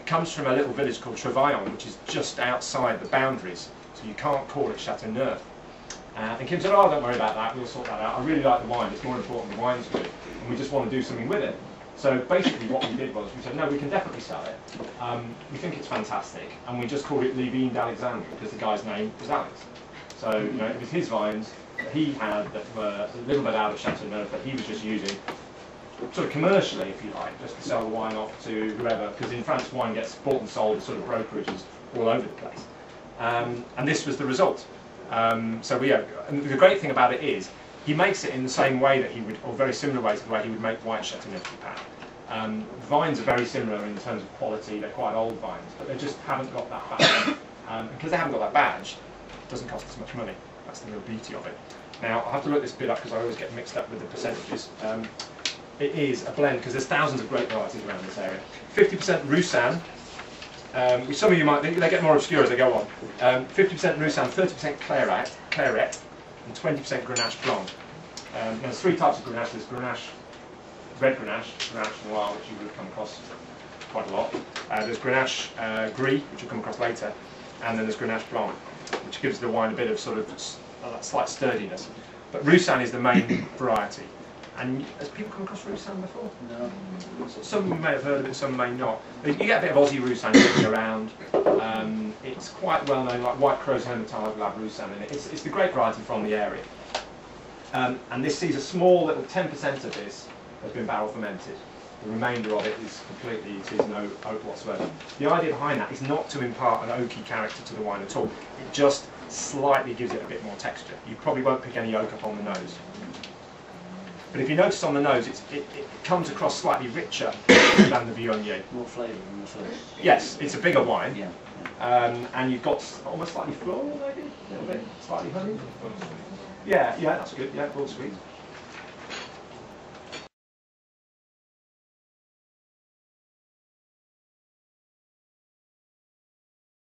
Comes from a little village called Trevillon, which is just outside the boundaries, so you can't call it Chateauneuf. And Kim said, oh, don't worry about that, we'll sort that out. I really like the wine, it's more important the wine's good, and we just want to do something with it. So basically what we did was, we said, no, we can definitely sell it. We think it's fantastic, and we just called it Les Vignes d'Alexandre, because the guy's name was Alex. So, you know, it was his vines that he had that were a little bit out of Chateauneuf that he was just using, sort of commercially, if you like, just to sell the wine off to whoever, because in France wine gets bought and sold at sort of brokerages all over the place. And this was the result. And the great thing about it is, he makes it in the same way that he would, or very similar ways to the way he would make white Chateauneuf du Pain. Vines are very similar in terms of quality, they're quite old vines, but they just haven't got that badge. Because they haven't got that badge, it doesn't cost as much money. That's the real beauty of it. Now, I have to look this bit up because I always get mixed up with the percentages. It is a blend, because there's thousands of great varieties around this area. 50% Roussanne, which some of you might think, they get more obscure as they go on. 50% Roussanne, 30% Claret, and 20% Grenache Blanc. There's three types of Grenache. There's Grenache, red Grenache, Grenache Noir, which you would have come across quite a lot. There's Grenache Gris, which you'll come across later, and then there's Grenache Blanc, which gives the wine a bit of sort of slight sturdiness. But Roussanne is the main variety. And has people come across Roussanne before? No. Some may have heard of it, some may not. You get a bit of Aussie Roussanne going around. It's quite well known, like White Crow's Hermitage will have Roussanne in it. It's the great variety from the area. And this sees a small little 10% of this has been barrel fermented. The remainder of it is completely, it sees no oak whatsoever. The idea behind that is not to impart an oaky character to the wine at all. It just slightly gives it a bit more texture. You probably won't pick any oak up on the nose. But if you notice on the nose, it comes across slightly richer than the Viognier. More flavour than the first. Yes, it's a bigger wine. Yeah. And you've got almost slightly floral, maybe? A little bit, slightly honey? Yeah, that's good. Yeah, full sweet.